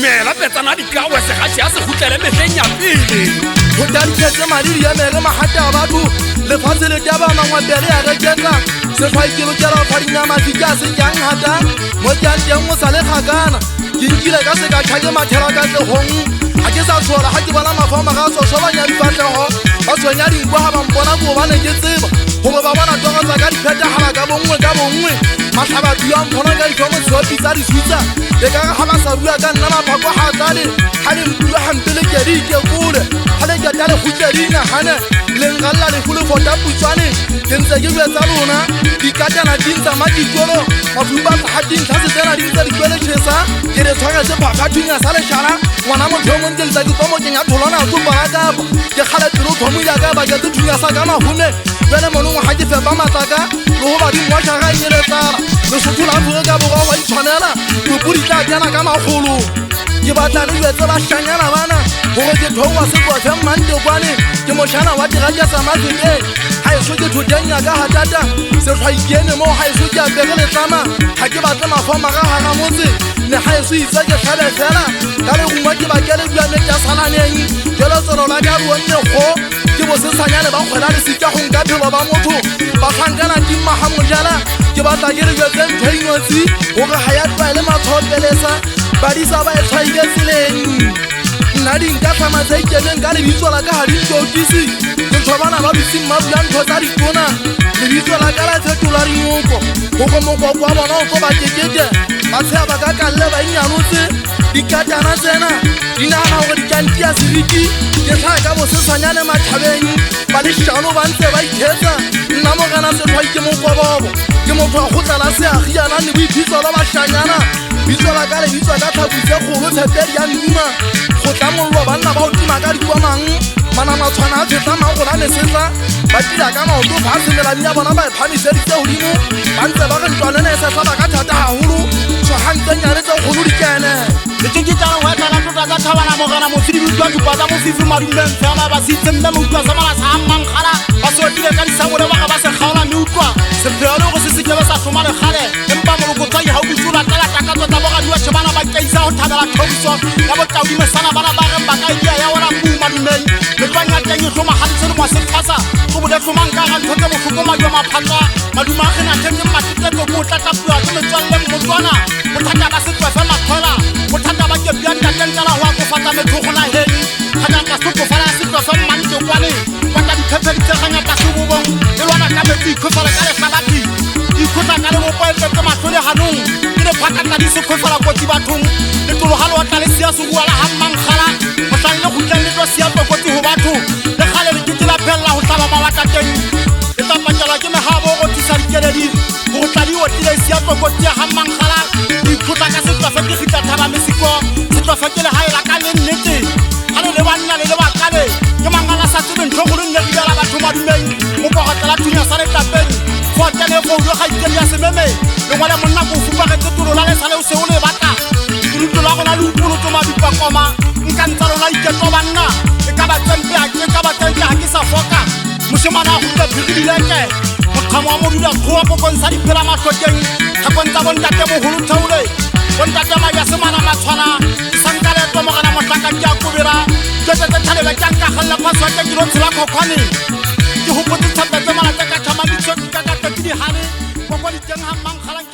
dumela petsana dikawe segatši ya se gotlele metleng ya pele go tadiketse madiri ya mere magata a batho lefatshe le taba mangwapele ya reketsa setlhwai ke lokela phadinyamadi ke a se kang gata mo keang teng o sa le kgakana ke nkile ka se ka tlhake mathela ka tlegong ga ke sa tshola ga ke bona mafama ga sosobanya difatlego ba tshwenya dinkwa ga bampona ko bane ke tseba gore ba bona togotsa ka diphetagala ka bongwe matlhabatu ya mpona ka ditlhomotshopi tsa disutsa e ka ga ba sa bua ka nna maphako ga tsale ga le mpua gampele ke di ikekole ga le keta le gotle dinagane le ngalla le go le fota putswane ke ntse ke betsa lona dikatana di ntsa madikolo mafupa ga dintlha se tsena di ntse dikweletšhesa ke re tshwaretse phakathunya sa lešala ngwana motho o montse letsa ke tsomokeng ya tholwana a tsopala kapa ke kgale pelo thomo yaka ba ke thunya sa ka mahume jale monongwe ga ke fepa matlaka le go badimo wa šaga e nyeletsala lesotho la aforika borwa wa itshwanela popodi tla kena ka magolo ke batla le betse ba šanyana bana gore ke thouwa sekwafe mmantekwane ke mošana wa tirakesa mafeteng ga eso ke thotenya ka gatata setlhwaikene mo ga eso ke apere letlama ga ke batle mafama ga gaga motse ne ga eso itse ke tlhabe fela ka legungwa ke bakele duamete ya salaneng ke letselo la ka ruonne go ke bosesanyane ba kgwela le sekagong ka phelo ba motho ba tlhankana timmaga mojala ke batla ke re jetse ntho e inotsi gore ga ya tlwaele matlhopelesa badisa ba e tshwaile tseleng nna dinka tlhama tsa ikeneng ka lebitso la ka ga dintokisi ke tshobana ba bising mabula ntho tsa ditona lebitso la ka la fetola rinoko gogo mokoko wa bona o tlo ba kekete batshea ba ka kalle ba inyanotse dikatana tsena di nagana gore di kantia seriti ke tlhaa ka bosesanyane matšhabeng ba lešano ba ntse ba ikgetsa nna mogana setlhwai ke mokobobo ke motho wa gotlala seagiana le boiphitlho la bašanyana bitso la ka le bitso ka tlhabuse kgolo tshepedi ya nduma go tla mollo banna ba o tima ka dikwamang mana matshwana a fetsa magola lesetsa ba tila ka maoto fa semelane ya bona ba e phamiseditse godimo ba ntse ba re ntwanene e setla ba ka thata gagolo tshwagantsenya le tse kgolo dikene leteketang go etlela tota ka thabana mogana motsedibitlwa dupa tsa mofifi madumeng fela ba se itse mme moutlwa sa mana sa ammankgala ba se otile ka disangole baga ba se kgaola mme utlwa sephele go se sekebe sa tlhoma legale empa molokotshwai ga o butsola tlalataka tota bogadiwa shebana ba kaisa go thabela tlhogiso ya botaodimesana bana ba reng ba ka edia ya ona buu madumeng letlwang ya teng e tlhomagaditse le moasetlhasa go bole tlhomang ka ga ntho tse botlhokomadi wa maphatsa maduma a gena thetse matetetso ko o tlatlapua ke metswaleng motswana bothata ba setwefe makgwela bothata ba kepiang tatentela go akofatsa methogo nageng kganyaka sokofala ya setwefe mmantekwane kwata diphephelitseganya ka sebobong le lwana ka metsi ikhofela ka letlabati ikhotla ka le bopoetetse matlhole ganong ke lephakatla di sekgofela kotsi bathong letologalo wa tla le sia serua la gammankgala motlhang le gotleng le tlo sia tokotsi go batho le gale le kete la phelela go tlhaba mawatateng e tlapakelwa ke megabo go tisa dikeledi go tla di otile sia tokotsi ya gammankgala ikhotla ka setlafe ke gitla thaba mesiko setlafe ke legaela ka le nnete ga le le banna le le bakale ke mangala sa tsebe ntho go le nnegidela batho madumeng mo pogotlela thunya sa letlapeng fotene foudo ga ikeli ya sememe le ngwale monna ko fupagetse tolo la le sale o se o le batla diruto la gona le upolotso mabipakoma nka ntsa lona iketo banna e ka batsempe ga ke sa foka mošemana a gotle phigidileke mokgamo wa modula kgowa pokong sa diphela matlhokeng kgakontsa bontate mogolo theole bontate mabja semana matshwana sanka leto mogana motlaka ke a kobera ketsetse thalebe ke ankagelela phaswake ke lo tshela kgokgwane ke gopotse tshepetse malate ka tlhamaditso ka ka teki digane koko diteng ga mmanggalang